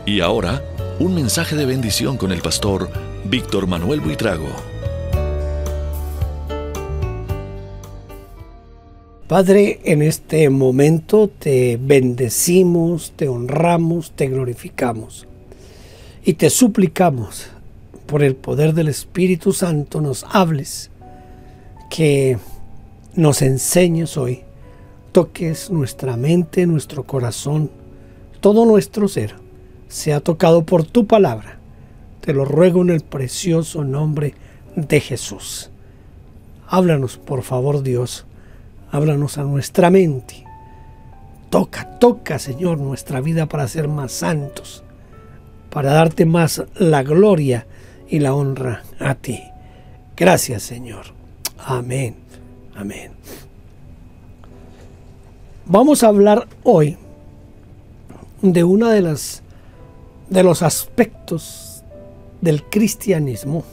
Y ahora, un mensaje de bendición con el pastor Víctor Manuel Buitrago. Padre, en este momento te bendecimos, te honramos, te glorificamos y te suplicamos por el poder del Espíritu Santo nos hables, que nos enseñes hoy, toques nuestra mente, nuestro corazón, todo nuestro ser sea tocado por tu palabra. Te lo ruego en el precioso nombre de Jesús. Háblanos, por favor, Dios. Háblanos a nuestra mente. Toca, Señor, nuestra vida para ser más santos, para darte más la gloria y la honra a ti. Gracias, Señor. Amén. Amén. Vamos a hablar hoy de una de los aspectos del cristianismo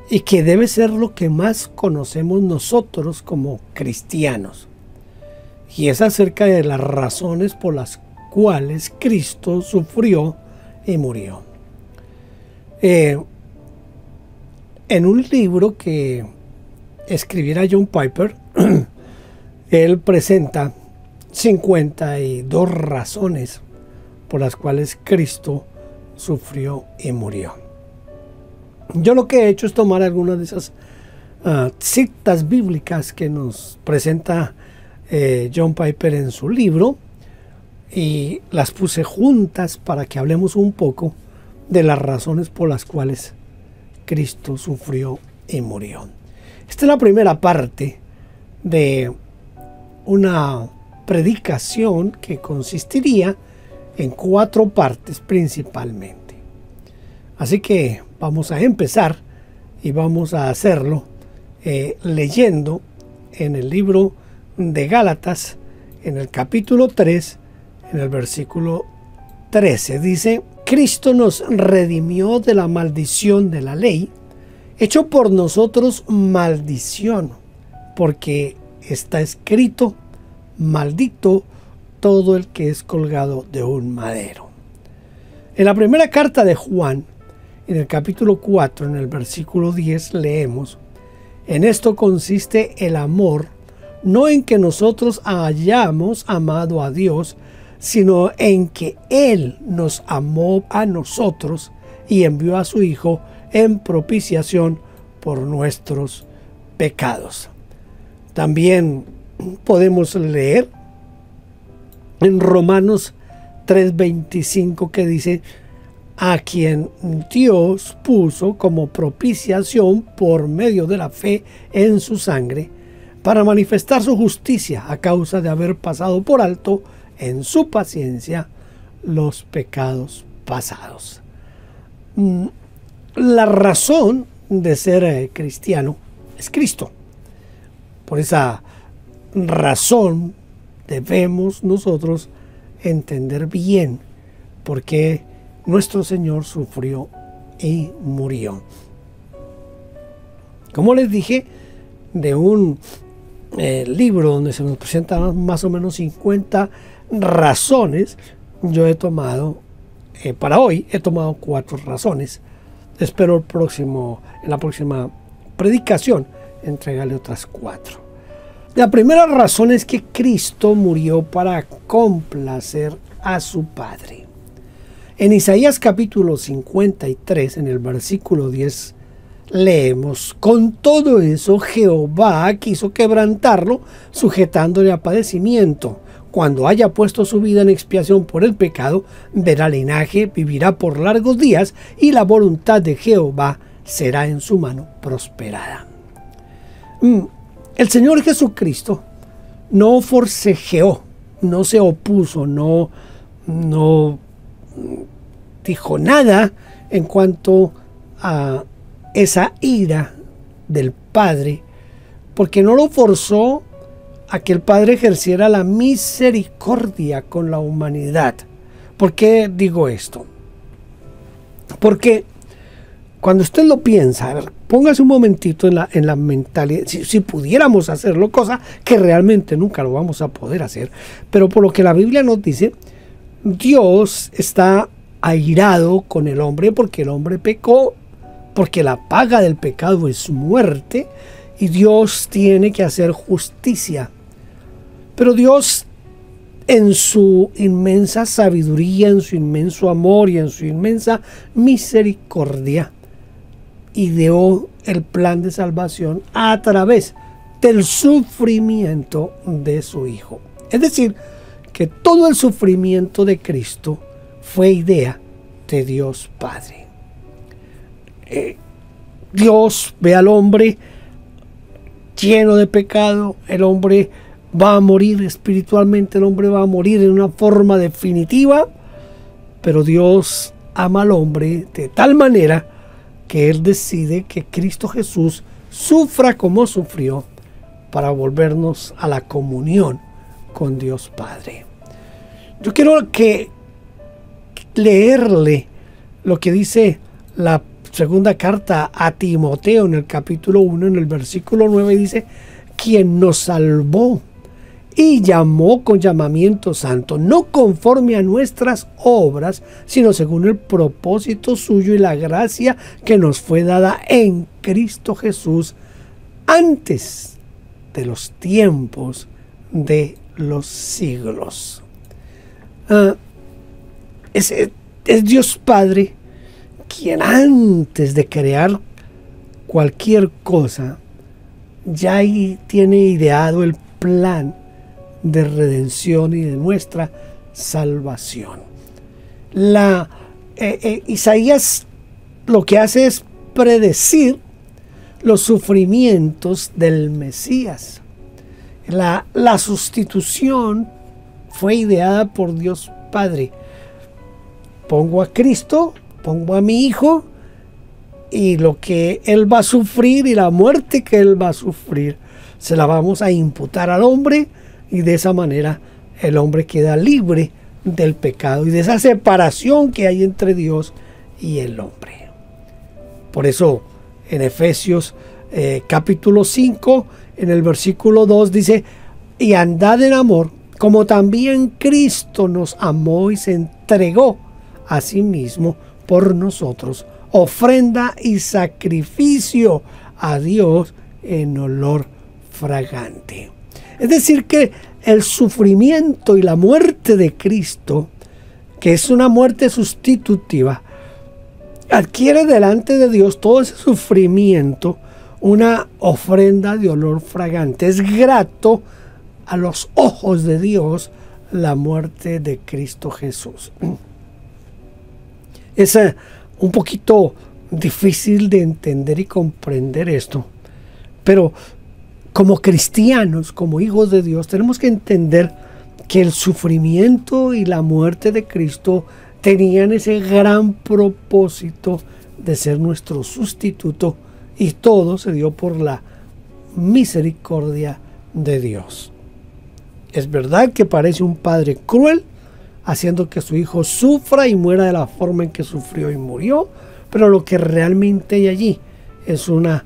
y que debe ser lo que más conocemos nosotros como cristianos. Y es acerca de las razones por las cuales Cristo sufrió y murió. En un libro que escribiera John Piper, él presenta 52 razones por las cuales Cristo sufrió y murió. Yo lo que he hecho es tomar algunas de esas citas bíblicas que nos presenta John Piper en su libro y las puse juntas para que hablemos un poco de las razones por las cuales Cristo sufrió y murió. Esta es la primera parte de una predicación que consistiría en 4 partes principalmente. Así que vamos a empezar y vamos a hacerlo leyendo en el libro de Gálatas, en el capítulo 3, en el versículo 13. Dice: Cristo nos redimió de la maldición de la ley, hecho por nosotros maldición, porque está escrito: maldito todo el que es colgado de un madero. En la primera carta de Juan, en el capítulo 4, en el versículo 10, leemos: en esto consiste el amor, no en que nosotros hayamos amado a Dios, sino en que Él nos amó a nosotros y envió a su Hijo en propiciación por nuestros pecados. También podemos leer en Romanos 3:25 que dice: a quien Dios puso como propiciación por medio de la fe en su sangre, para manifestar su justicia a causa de haber pasado por alto en su paciencia los pecados pasados. La razón de ser cristiano es Cristo. Por esa razón debemos nosotros entender bien por qué nuestro Señor sufrió y murió. Como les dije, de un libro donde se nos presentan más o menos 50 razones, yo he tomado, para hoy, he tomado 4 razones. Espero en la próxima predicación entregarle otras 4. La primera razón es que Cristo murió para complacer a su Padre. En Isaías capítulo 53, en el versículo 10, leemos: con todo eso Jehová quiso quebrantarlo, sujetándole a padecimiento. Cuando haya puesto su vida en expiación por el pecado, verá linaje, vivirá por largos días, y la voluntad de Jehová será en su mano prosperada. El Señor Jesucristo no forcejeó, no se opuso, no dijo nada en cuanto a esa ira del Padre, porque no lo forzó a que el Padre ejerciera la misericordia con la humanidad. ¿Por qué digo esto? Porque cuando usted lo piensa, a ver, póngase un momentito en la mentalidad, si pudiéramos hacerlo, cosa que realmente nunca lo vamos a poder hacer, pero por lo que la Biblia nos dice, Dios está airado con el hombre porque el hombre pecó, porque la paga del pecado es muerte y Dios tiene que hacer justicia. Pero Dios, en su inmensa sabiduría, en su inmenso amor y en su inmensa misericordia, ideó el plan de salvación a través del sufrimiento de su Hijo. Es decir, que todo el sufrimiento de Cristo fue idea de Dios Padre. Dios ve al hombre lleno de pecado, el hombre va a morir espiritualmente, el hombre va a morir en una forma definitiva, pero Dios ama al hombre de tal manera que Él decide que Cristo Jesús sufra como sufrió para volvernos a la comunión con Dios Padre. Yo quiero leerle lo que dice la segunda carta a Timoteo en el capítulo 1, en el versículo 9, dice: quien nos salvó y llamó con llamamiento santo, no conforme a nuestras obras, sino según el propósito suyo y la gracia que nos fue dada en Cristo Jesús antes de los tiempos de los siglos. Es Dios Padre quien antes de crear cualquier cosa ya ahí tiene ideado el plan de redención y de nuestra salvación. Isaías lo que hace es predecir los sufrimientos del Mesías. La sustitución fue ideada por Dios Padre. Pongo a Cristo, pongo a mi Hijo, y lo que Él va a sufrir y la muerte que Él va a sufrir se la vamos a imputar al hombre, y de esa manera el hombre queda libre del pecado y de esa separación que hay entre Dios y el hombre. Por eso en Efesios capítulo 5, en el versículo 2 dice: y andad en amor, como también Cristo nos amó y se entregó a sí mismo por nosotros, ofrenda y sacrificio a Dios en olor fragante. Es decir, que el sufrimiento y la muerte de Cristo, que es una muerte sustitutiva, adquiere delante de Dios todo ese sufrimiento una ofrenda de olor fragante. Es grato a los ojos de Dios la muerte de Cristo Jesús. Es un poquito difícil de entender y comprender esto, pero como cristianos, como hijos de Dios, tenemos que entender que el sufrimiento y la muerte de Cristo tenían ese gran propósito de ser nuestro sustituto, y todo se dio por la misericordia de Dios. Es verdad que parece un padre cruel, haciendo que su hijo sufra y muera de la forma en que sufrió y murió, pero lo que realmente hay allí es una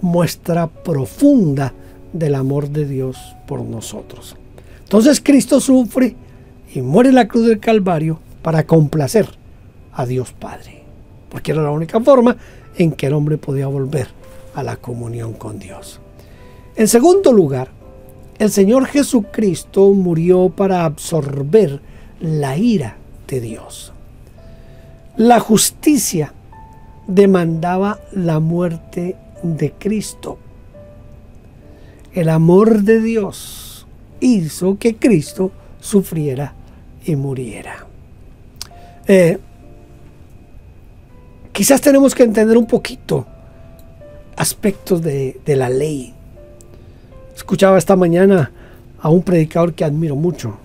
muestra profunda del amor de Dios por nosotros. Entonces Cristo sufre y muere en la cruz del Calvario para complacer a Dios Padre, porque era la única forma en que el hombre podía volver a la comunión con Dios. En segundo lugar, el Señor Jesucristo murió para absorber la ira de Dios. La justicia demandaba la muerte de Cristo. El amor de Dios hizo que Cristo sufriera y muriera. Quizás tenemos que entender un poquito aspectos de la ley. Escuchaba esta mañana a un predicador que admiro mucho,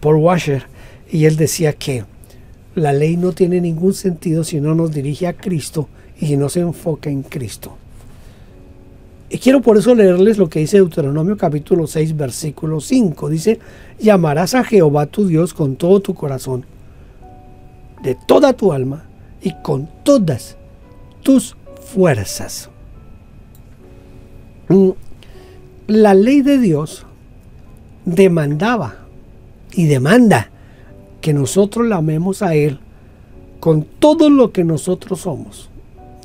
Paul Washer, y él decía que la ley no tiene ningún sentido si no nos dirige a Cristo y si no se enfoca en Cristo. Y quiero por eso leerles lo que dice Deuteronomio capítulo 6, versículo 5. Dice: y amarás a Jehová tu Dios con todo tu corazón, de toda tu alma y con todas tus fuerzas. La ley de Dios demandaba y demanda que nosotros le amemos a Él con todo lo que nosotros somos,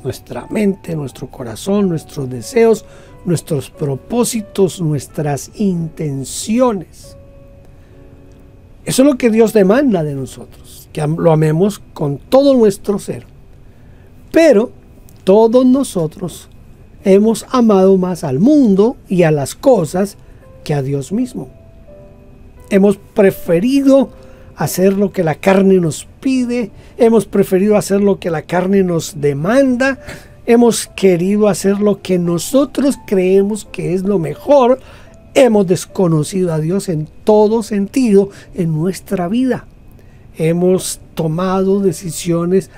nuestra mente, nuestro corazón, nuestros deseos, nuestros propósitos, nuestras intenciones. Eso es lo que Dios demanda de nosotros, que lo amemos con todo nuestro ser. Pero todos nosotros hemos amado más al mundo y a las cosas que a Dios mismo. Hemos preferido hacer lo que la carne nos pide, hemos preferido hacer lo que la carne nos demanda, hemos querido hacer lo que nosotros creemos que es lo mejor, hemos desconocido a Dios en todo sentido en nuestra vida. Hemos tomado decisiones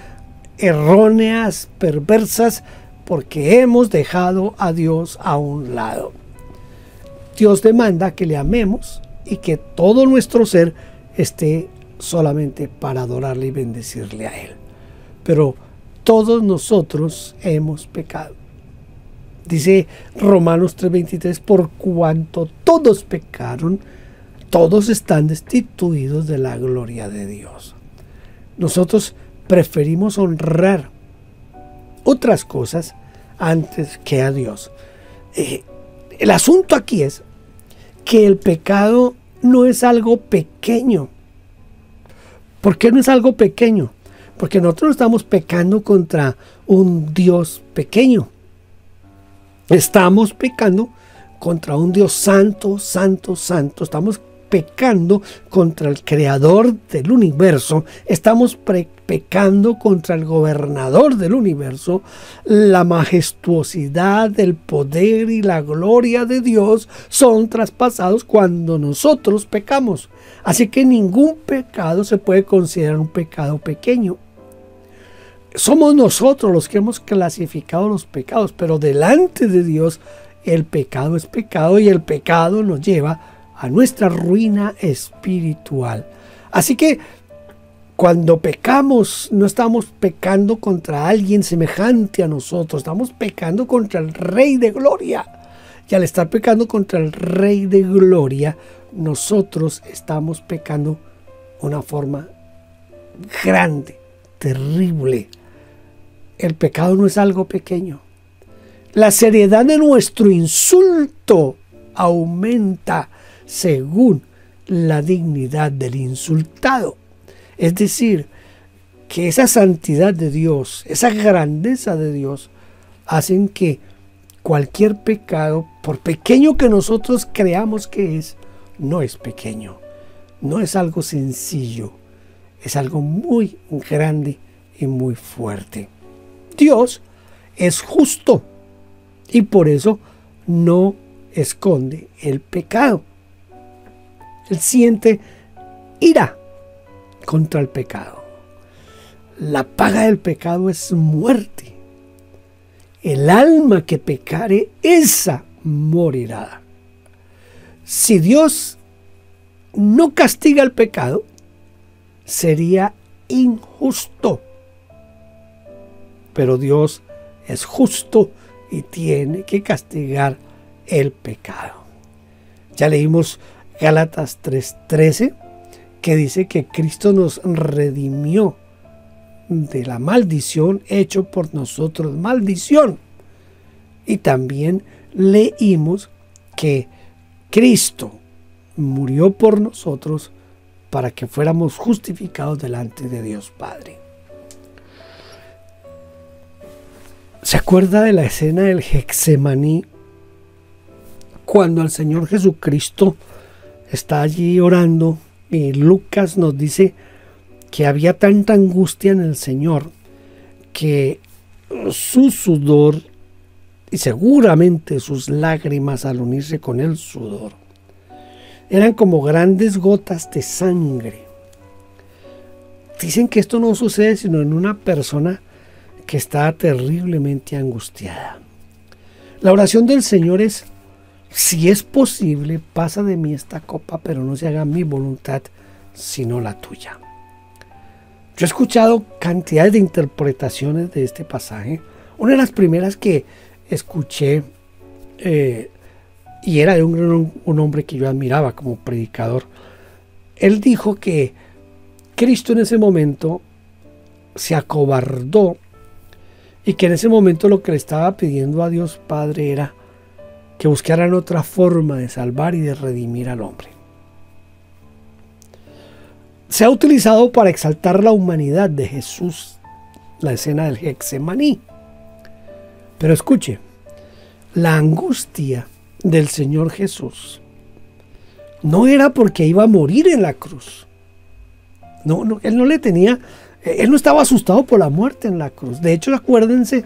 erróneas, perversas, porque hemos dejado a Dios a un lado. Dios demanda que le amemos y que todo nuestro ser esté solamente para adorarle y bendecirle a Él. Pero todos nosotros hemos pecado. Dice Romanos 3:23, por cuanto todos pecaron, todos están destituidos de la gloria de Dios. Nosotros preferimos honrar otras cosas antes que a Dios. El asunto aquí es que el pecado no es algo pequeño. ¿Por qué no es algo pequeño? Porque nosotros estamos pecando contra un Dios pequeño. Estamos pecando contra un Dios santo, santo, santo. Estamos pecando contra el creador del universo. Estamos pecando contra el gobernador del universo. La majestuosidad, el poder y la gloria de Dios son traspasados cuando nosotros pecamos. Así que ningún pecado se puede considerar un pecado pequeño. Somos nosotros los que hemos clasificado los pecados, pero delante de Dios el pecado es pecado y el pecado nos lleva a nuestra ruina espiritual. Así que cuando pecamos, no estamos pecando contra alguien semejante a nosotros, estamos pecando contra el Rey de Gloria. Y al estar pecando contra el Rey de Gloria, nosotros estamos pecando de una forma grande, terrible. El pecado no es algo pequeño. La seriedad de nuestro insulto aumenta según la dignidad del insultado. Es decir, que esa santidad de Dios, esa grandeza de Dios, hacen que cualquier pecado, por pequeño que nosotros creamos que es, no es pequeño, no es algo sencillo, es algo muy grande y muy fuerte. Dios es justo y por eso no esconde el pecado. Él siente ira contra el pecado. La paga del pecado es muerte. El alma que pecare, esa morirá. Si Dios no castiga el pecado, sería injusto. Pero Dios es justo y tiene que castigar el pecado. Ya leímos Gálatas 3:13, que dice que Cristo nos redimió de la maldición, hecho por nosotros maldición. Y también leímos que Cristo murió por nosotros para que fuéramos justificados delante de Dios Padre. ¿Se acuerda de la escena del Getsemaní? Cuando el Señor Jesucristo está allí orando y Lucas nos dice que había tanta angustia en el Señor que su sudor y seguramente sus lágrimas al unirse con el sudor eran como grandes gotas de sangre. Dicen que esto no sucede sino en una persona que está terriblemente angustiada. La oración del Señor es: si es posible, pasa de mí esta copa, pero no se haga mi voluntad, sino la tuya. Yo he escuchado cantidades de interpretaciones de este pasaje. Una de las primeras que escuché, y era de un hombre que yo admiraba como predicador, él dijo que Cristo en ese momento se acobardó y que en ese momento lo que le estaba pidiendo a Dios Padre era que buscaran otra forma de salvar y de redimir al hombre. Se ha utilizado para exaltar la humanidad de Jesús la escena del Getsemaní. Pero escuche, la angustia del Señor Jesús no era porque iba a morir en la cruz. Él no estaba asustado por la muerte en la cruz. De hecho, acuérdense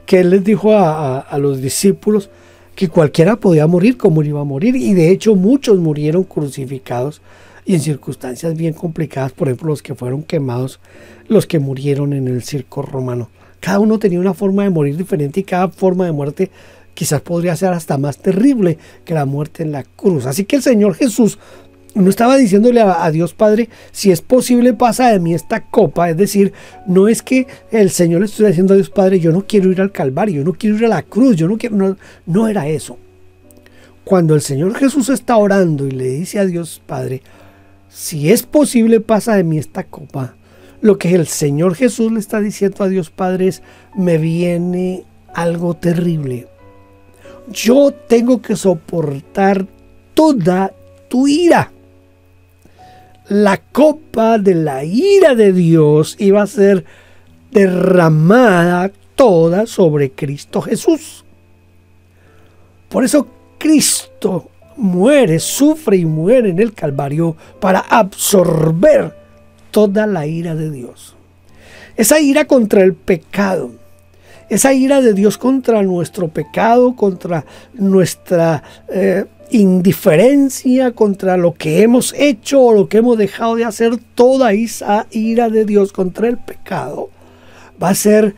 que Él les dijo a los discípulos que cualquiera podía morir como Él iba a morir. Y de hecho muchos murieron crucificados y en circunstancias bien complicadas. Por ejemplo, los que fueron quemados, los que murieron en el circo romano. Cada uno tenía una forma de morir diferente y cada forma de muerte quizás podría ser hasta más terrible que la muerte en la cruz. Así que el Señor Jesús no estaba diciéndole a Dios Padre, si es posible pasa de mí esta copa. Es decir, no es que el Señor le estuviera diciendo a Dios Padre, yo no quiero ir al Calvario, yo no quiero ir a la cruz, no era eso. Cuando el Señor Jesús está orando y le dice a Dios Padre, si es posible pasa de mí esta copa, lo que el Señor Jesús le está diciendo a Dios Padre es, me viene algo terrible. Yo tengo que soportar toda tu ira. La copa de la ira de Dios iba a ser derramada toda sobre Cristo Jesús. Por eso Cristo sufre y muere en el Calvario para absorber toda la ira de Dios. Esa ira contra el pecado, esa ira de Dios contra nuestro pecado, contra nuestra indiferencia, contra lo que hemos hecho o lo que hemos dejado de hacer, toda esa ira de Dios contra el pecado va a ser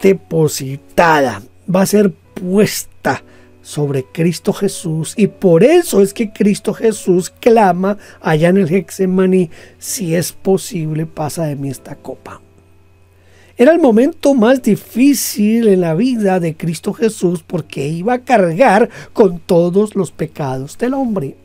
depositada, va a ser puesta sobre Cristo Jesús. Y por eso es que Cristo Jesús clama allá en el Getsemaní, si es posible pasa de mí esta copa. Era el momento más difícil en la vida de Cristo Jesús porque iba a cargar con todos los pecados del hombre.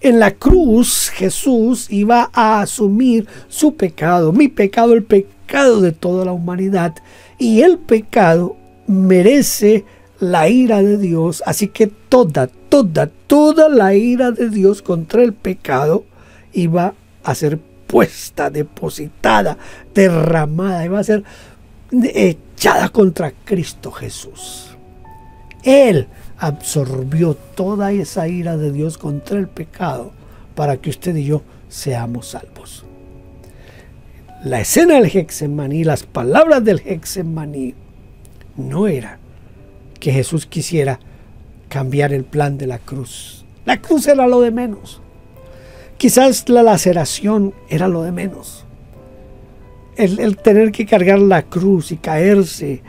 En la cruz Jesús iba a asumir su pecado, mi pecado, el pecado de toda la humanidad. Y el pecado merece la ira de Dios, así que toda la ira de Dios contra el pecado iba a ser puesta, depositada, derramada, iba a ser echada contra Cristo Jesús. Él absorbió toda esa ira de Dios contra el pecado para que usted y yo seamos salvos. La escena del Getsemaní, las palabras del Getsemaní, no era que Jesús quisiera cambiar el plan de la cruz. La cruz era lo de menos. Quizás la laceración era lo de menos. El tener que cargar la cruz y caerse,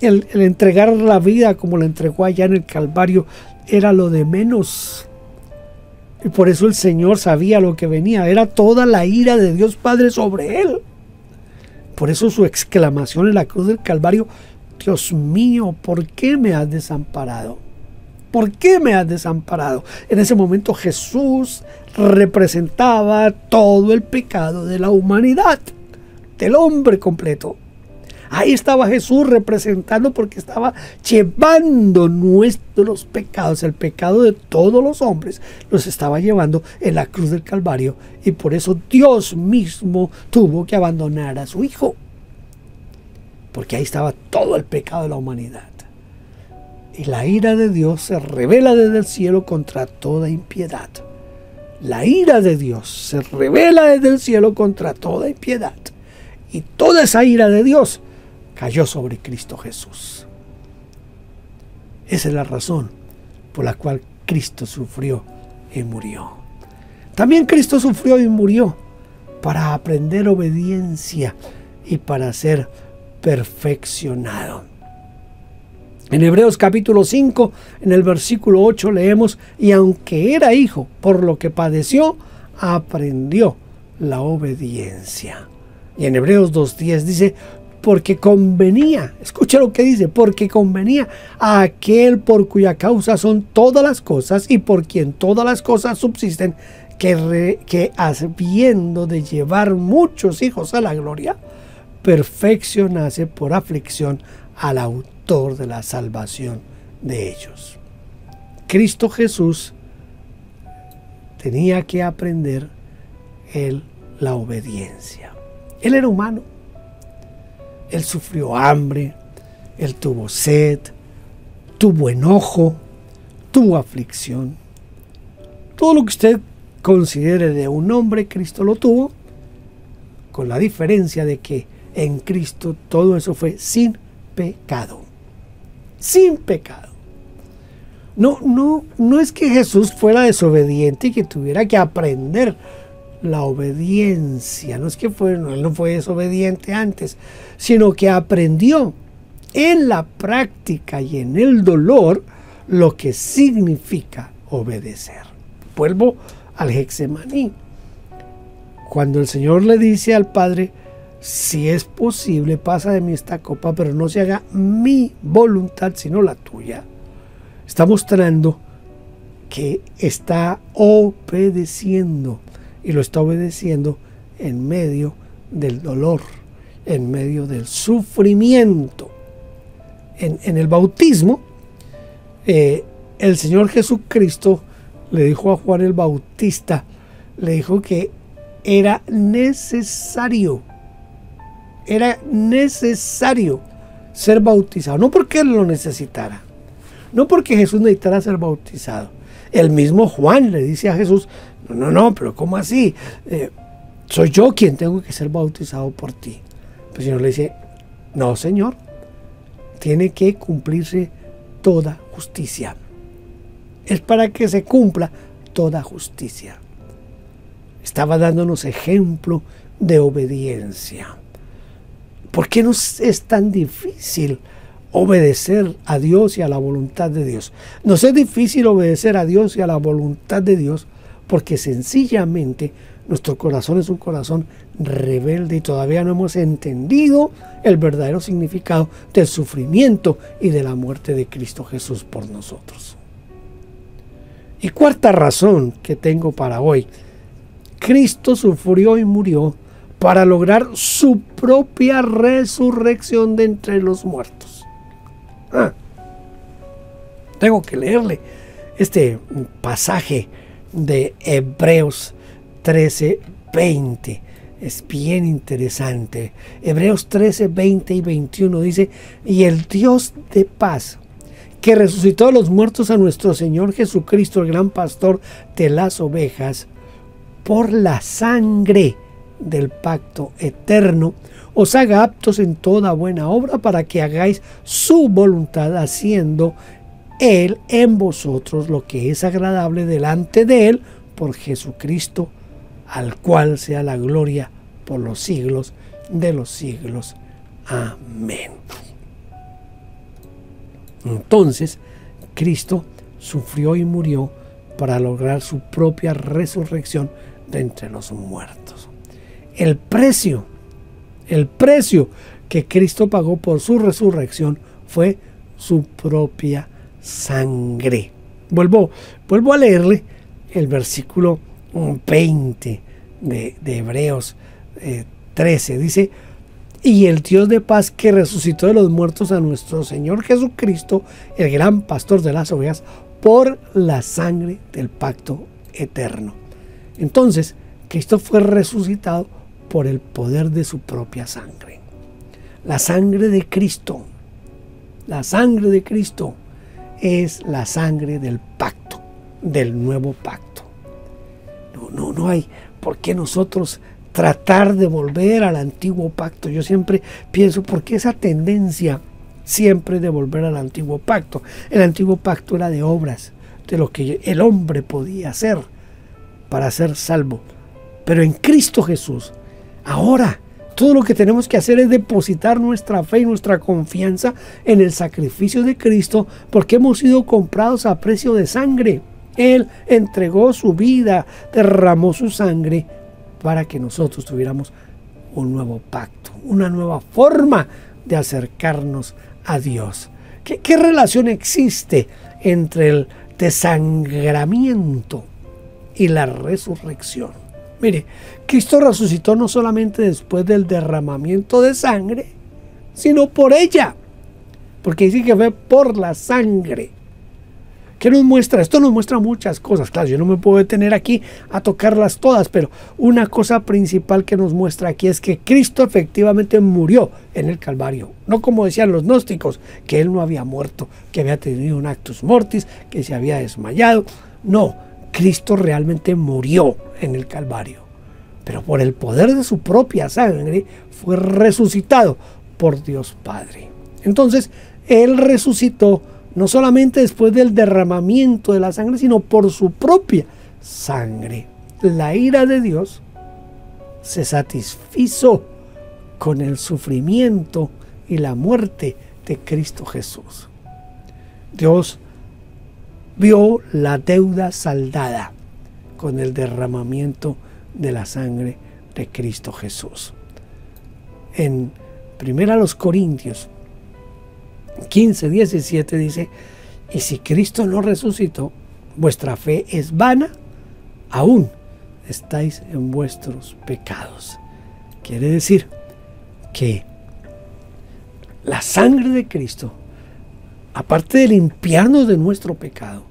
el entregar la vida como la entregó allá en el Calvario, era lo de menos. Y por eso el Señor sabía lo que venía. Era toda la ira de Dios Padre sobre él. Por eso su exclamación en la cruz del Calvario, Dios mío, ¿por qué me has desamparado? ¿Por qué me has desamparado? En ese momento Jesús representaba todo el pecado de la humanidad, del hombre completo. Ahí estaba Jesús representando porque estaba llevando nuestros pecados, el pecado de todos los hombres, los estaba llevando en la cruz del Calvario. Y por eso Dios mismo tuvo que abandonar a su Hijo. Porque ahí estaba todo el pecado de la humanidad. Y la ira de Dios se revela desde el cielo contra toda impiedad. La ira de Dios se revela desde el cielo contra toda impiedad. Y toda esa ira de Dios cayó sobre Cristo Jesús. Esa es la razón por la cual Cristo sufrió y murió. También Cristo sufrió y murió para aprender obediencia y para ser perfeccionado. En Hebreos capítulo 5, en el versículo 8 leemos, y aunque era hijo, por lo que padeció, aprendió la obediencia. Y en Hebreos 2:10 dice, porque convenía, escucha lo que dice, porque convenía a aquel por cuya causa son todas las cosas y por quien todas las cosas subsisten, que habiendo de llevar muchos hijos a la gloria, perfeccionase por aflicción al autor de la salvación de ellos. Cristo Jesús tenía que aprender la obediencia. Él era humano. Él sufrió hambre, él tuvo sed, tuvo enojo, tuvo aflicción. Todo lo que usted considere de un hombre, Cristo lo tuvo, con la diferencia de que en Cristo todo eso fue sin pecado. Sin pecado. No es que Jesús fuera desobediente y que tuviera que aprender la obediencia. No es que él no fue desobediente antes, sino que aprendió en la práctica y en el dolor lo que significa obedecer. Vuelvo al Getsemaní. Cuando el Señor le dice al Padre, si es posible, pasa de mí esta copa, pero no se haga mi voluntad, sino la tuya. Está mostrando que está obedeciendo, y lo está obedeciendo en medio del dolor, en medio del sufrimiento. En el bautismo, el Señor Jesucristo le dijo a Juan el Bautista, le dijo que era necesario ser bautizado, no porque él lo necesitara, no porque Jesús necesitara ser bautizado. El mismo Juan le dice a Jesús, no, pero ¿cómo así? Soy yo quien tengo que ser bautizado por ti. Pero el Señor le dice, no, Señor, tiene que cumplirse toda justicia. Es para que se cumpla toda justicia. Estaba dándonos ejemplo de obediencia. ¿Por qué nos es tan difícil obedecer a Dios y a la voluntad de Dios? Nos es difícil obedecer a Dios y a la voluntad de Dios porque sencillamente nuestro corazón es un corazón rebelde y todavía no hemos entendido el verdadero significado del sufrimiento y de la muerte de Cristo Jesús por nosotros. Y cuarta razón que tengo para hoy: Cristo sufrió y murió para lograr su propia resurrección de entre los muertos. Tengo que leerle este pasaje de Hebreos 13:20. Es bien interesante. Hebreos 13:20 y 21 dice: y el Dios de paz, que resucitó a los muertos a nuestro Señor Jesucristo, el gran pastor de las ovejas, por la sangre del pacto eterno, os haga aptos en toda buena obra para que hagáis su voluntad, haciendo Él en vosotros lo que es agradable delante de Él, por Jesucristo, al cual sea la gloria por los siglos de los siglos. Amén. Entonces, Cristo sufrió y murió para lograr su propia resurrección de entre los muertos. El precio que Cristo pagó por su resurrección fue su propia sangre. Vuelvo a leerle el versículo 20 de Hebreos 13. Dice: y el Dios de paz, que resucitó de los muertos a nuestro Señor Jesucristo, el gran pastor de las ovejas, por la sangre del pacto eterno. Entonces, Cristo fue resucitado por el poder de su propia sangre. La sangre de Cristo es la sangre del pacto, del nuevo pacto. No hay por qué nosotros tratar de volver al antiguo pacto. Yo siempre pienso, ¿por qué esa tendencia siempre de volver al antiguo pacto? El antiguo pacto era de obras, de lo que el hombre podía hacer para ser salvo. Pero en Cristo Jesús, ahora, todo lo que tenemos que hacer es depositar nuestra fe y nuestra confianza en el sacrificio de Cristo, porque hemos sido comprados a precio de sangre. Él entregó su vida, derramó su sangre para que nosotros tuviéramos un nuevo pacto, una nueva forma de acercarnos a Dios. ¿Qué relación existe entre el desangramiento y la resurrección? Mire, Cristo resucitó no solamente después del derramamiento de sangre, sino por ella. Porque dice que fue por la sangre. ¿Qué nos muestra? Esto nos muestra muchas cosas. Claro, yo no me puedo detener aquí a tocarlas todas, pero una cosa principal que nos muestra aquí es que Cristo efectivamente murió en el Calvario. No como decían los gnósticos, que Él no había muerto, que había tenido un actus mortis, que se había desmayado. No, Cristo realmente murió en el Calvario. Pero por el poder de su propia sangre fue resucitado por Dios Padre. Entonces, Él resucitó no solamente después del derramamiento de la sangre, sino por su propia sangre. La ira de Dios se satisfizo con el sufrimiento y la muerte de Cristo Jesús. Dios vio la deuda saldada con el derramamiento de la sangre de Cristo Jesús. En 1 Corintios 15, 17 dice: y si Cristo no resucitó, vuestra fe es vana, aún estáis en vuestros pecados. Quiere decir que la sangre de Cristo, aparte de limpiarnos de nuestro pecado,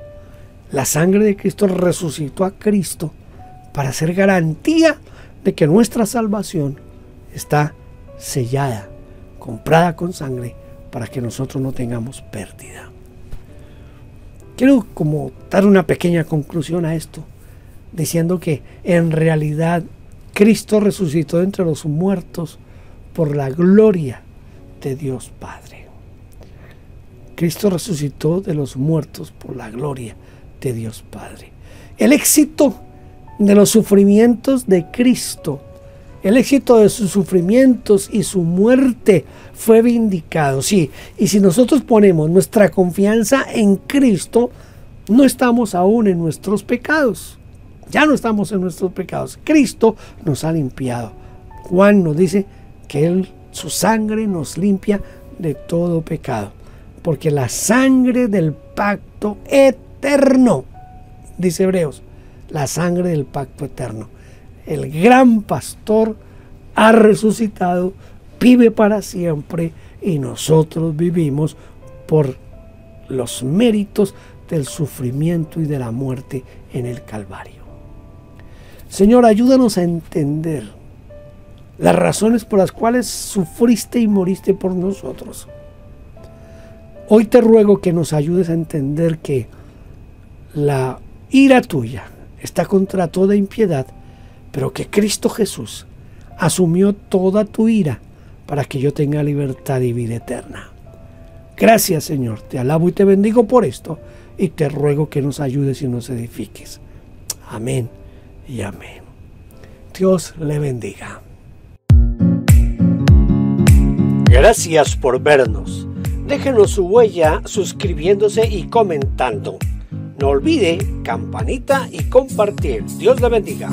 la sangre de Cristo resucitó a Cristo para ser garantía de que nuestra salvación está sellada, comprada con sangre, para que nosotros no tengamos pérdida. Quiero como dar una pequeña conclusión a esto, diciendo que en realidad Cristo resucitó de entre los muertos por la gloria de Dios Padre. Cristo resucitó de los muertos por la gloria de Dios Padre. El éxito de los sufrimientos de Cristo, el éxito de sus sufrimientos y su muerte fue vindicado. Sí, y si nosotros ponemos nuestra confianza en Cristo, no estamos aún en nuestros pecados. Ya no estamos en nuestros pecados. Cristo nos ha limpiado. Juan nos dice que su sangre nos limpia de todo pecado. Porque la sangre del pacto eterno, dice Hebreos, la sangre del pacto eterno. El gran pastor ha resucitado, vive para siempre, y nosotros vivimos por los méritos del sufrimiento y de la muerte en el Calvario. Señor, ayúdanos a entender las razones por las cuales sufriste y moriste por nosotros. Hoy te ruego que nos ayudes a entender que la ira tuya está contra toda impiedad, pero que Cristo Jesús asumió toda tu ira para que yo tenga libertad y vida eterna. Gracias, Señor, te alabo y te bendigo por esto, y te ruego que nos ayudes y nos edifiques. Amén y amén. Dios le bendiga. Gracias por vernos. Déjenos su huella suscribiéndose y comentando. No olvide campanita y compartir. Dios le bendiga.